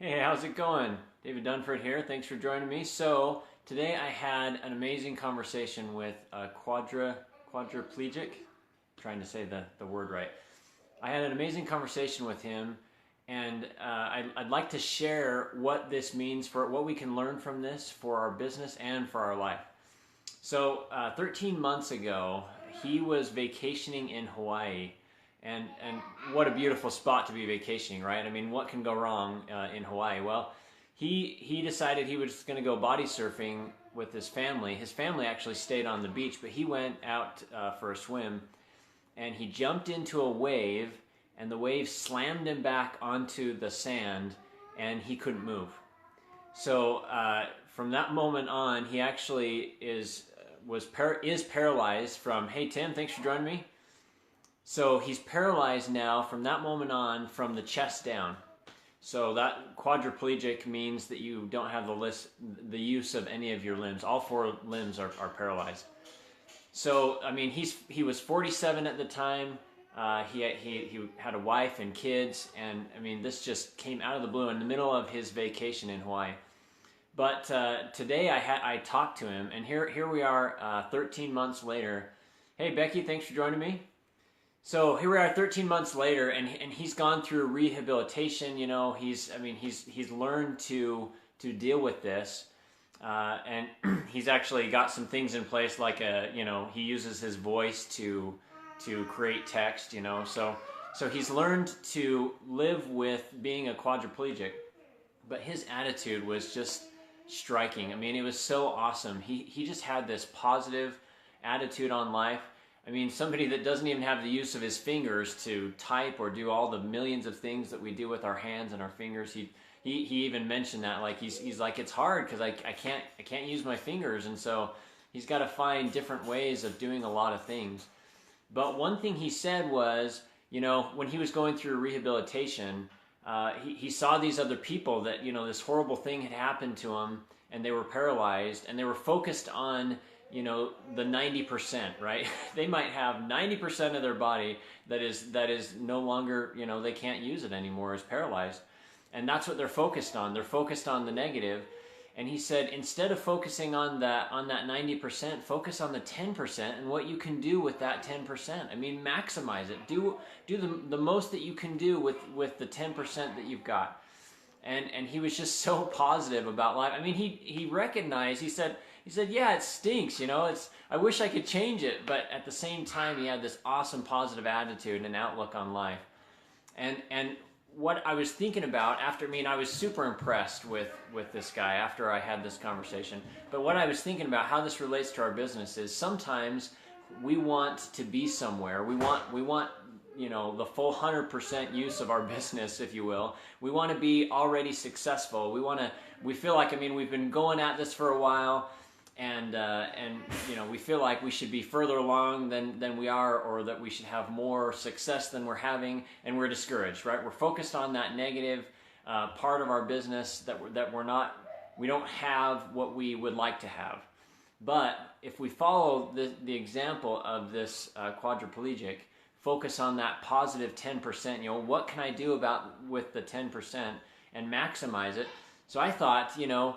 Hey, how's it going? David Dunford here. Thanks for joining me. So today I had an amazing conversation with a quadriplegic. Trying to say the word right. I had an amazing conversation with him, and I'd like to share what this means for what we can learn from this for our business and for our life. So 13 months ago, he was vacationing in Hawaii. And what a beautiful spot to be vacationing, right? I mean, what can go wrong in Hawaii? Well, he decided he was going to go body surfing with his family. His family actually stayed on the beach, but he went out for a swim, and he jumped into a wave, and the wave slammed him back onto the sand, and he couldn't move. So from that moment on, he actually is paralyzed from. Hey Tim, thanks for joining me. So he's paralyzed now from that moment on from the chest down. So that quadriplegic means that you don't have the use of any of your limbs. All four limbs are paralyzed. So I mean, he was 47 at the time. He had a wife and kids, and I mean, this just came out of the blue in the middle of his vacation in Hawaii. But today I talked to him, and here we are 13 months later. Hey Becky, thanks for joining me. So here we are 13 months later, and he's gone through rehabilitation. You know, he's learned to deal with this, and he's actually got some things in place, like he uses his voice to create text. You know, so he's learned to live with being a quadriplegic, but his attitude was just striking. I mean, it was so awesome. He just had this positive attitude on life. I mean, somebody that doesn't even have the use of his fingers to type or do all the millions of things that we do with our hands and our fingers. He even mentioned that, like he's like, it's hard because I can't use my fingers, and so he's got to find different ways of doing a lot of things. But one thing he said was, you know, when he was going through rehabilitation, he saw these other people that, you know, this horrible thing had happened to them, and they were paralyzed, and they were focused on, you know, the 90%, right? They might have 90% of their body that is no longer, you know, they can't use it anymore, is paralyzed. And that's what they're focused on. They're focused on the negative. And he said, instead of focusing on that 90%, focus on the 10% and what you can do with that 10%. I mean, maximize it. Do the most that you can do with the 10% that you've got. And he was just so positive about life. I mean, he recognized, he said, yeah, it stinks, you know, I wish I could change it, but at the same time, he had this awesome positive attitude and outlook on life. And what I was thinking about after, I mean, I was super impressed with this guy after I had this conversation, but what I was thinking about how this relates to our business is sometimes we want to be somewhere. We want you know, the full 100% use of our business, if you will. We want to be already successful. We feel like, I mean, we've been going at this for a while, and you know, we feel like we should be further along than we are, or that we should have more success than we're having, and we're discouraged, right? We're focused on that negative part of our business that we don't have what we would like to have. But if we follow the example of this quadriplegic, focus on that positive 10%, you know, what can I do with the 10% and maximize it? So I thought, you know,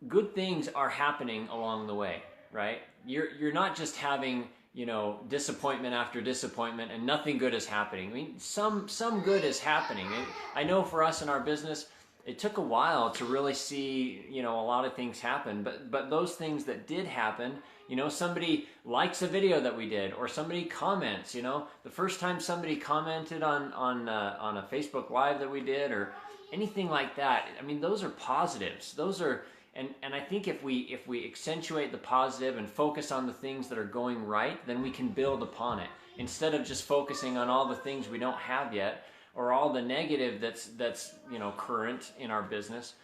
good things are happening along the way, right? You're not just having, you know, disappointment after disappointment and nothing good is happening. I mean, some good is happening. I know for us in our business, it took a while to really see, you know, a lot of things happen, but those things that did happen, you know, somebody likes a video that we did, or somebody comments, you know, the first time somebody commented on a Facebook Live that we did, or anything like that. I mean, those are positives. Those are, and I think if we accentuate the positive and focus on the things that are going right, then we can build upon it instead of just focusing on all the things we don't have yet, or all the negative that's you know, current in our business,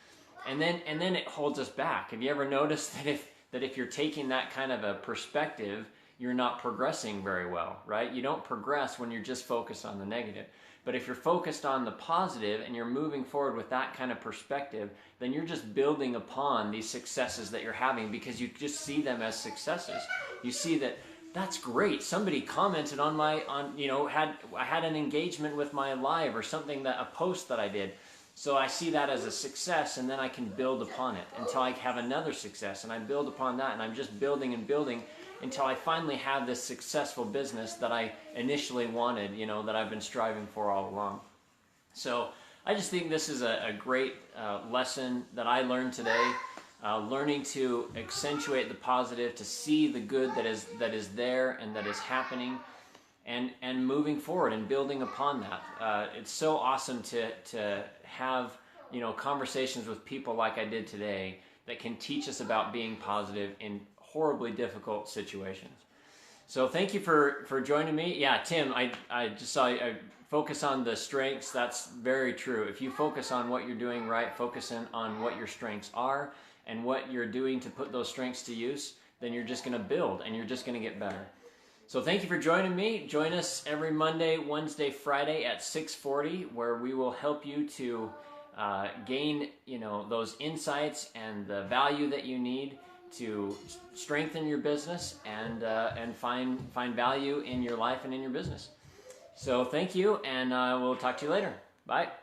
and then it holds us back. Have you ever noticed that if you're taking that kind of a perspective, you're not progressing very well, right? You don't progress when you're just focused on the negative. But if you're focused on the positive and you're moving forward with that kind of perspective, then you're just building upon these successes that you're having, because you just see them as successes. You see that that's great. Somebody commented you know, I had an engagement with my live, or something, that a post that I did. So I see that as a success, and then I can build upon it until I have another success, and I build upon that, and I'm just building and building until I finally have this successful business that I initially wanted, you know, that I've been striving for all along. So I just think this is a great lesson that I learned today, learning to accentuate the positive, to see the good that is there and that is happening, and moving forward and building upon that. It's so awesome to have, you know, conversations with people like I did today that can teach us about being positive in horribly difficult situations. So thank you for joining me. Yeah, Tim, I just saw you. I focus on the strengths. That's very true. If you focus on what you're doing right, focusing on what your strengths are and what you're doing to put those strengths to use, then you're just going to build and you're just going to get better. So thank you for joining me. Join us every Monday, Wednesday, Friday at 6:40, where we will help you to gain, you know, those insights and the value that you need to strengthen your business and find value in your life and in your business. So thank you, and we'll talk to you later. Bye.